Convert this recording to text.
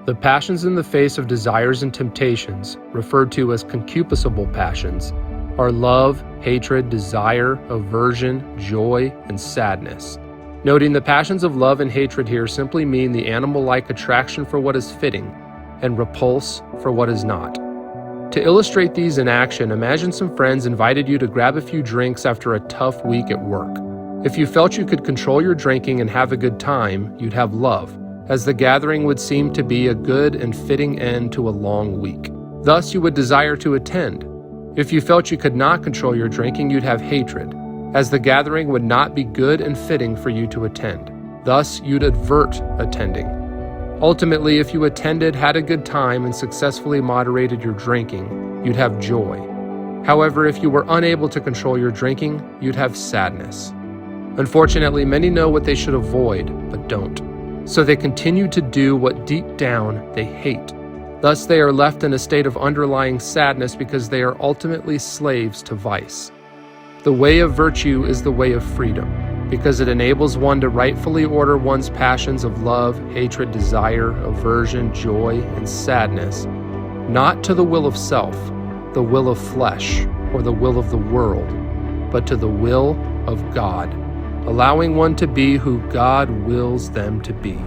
The passions in the face of desires and temptations, referred to as concupiscible passions, are love, hatred, desire, aversion, joy, and sadness. Noting the passions of love and hatred here simply mean the animal-like attraction for what is fitting and repulse for what is not. To illustrate these in action, imagine some friends invited you to grab a few drinks after a tough week at work. If you felt you could control your drinking and have a good time, you'd have love, as the gathering would seem to be a good and fitting end to a long week. Thus, you would desire to attend. If you felt you could not control your drinking, you'd have hatred, as the gathering would not be good and fitting for you to attend. Thus, you'd avert attending. Ultimately, if you attended, had a good time, and successfully moderated your drinking, you'd have joy. However, if you were unable to control your drinking, you'd have sadness. Unfortunately, many know what they should avoid, but don't. So they continue to do what deep down they hate. Thus, they are left in a state of underlying sadness because they are ultimately slaves to vice. The way of virtue is the way of freedom, because it enables one to rightfully order one's passions of love, hatred, desire, aversion, joy, and sadness, not to the will of self, the will of flesh, or the will of the world, but to the will of God, allowing one to be who God wills them to be.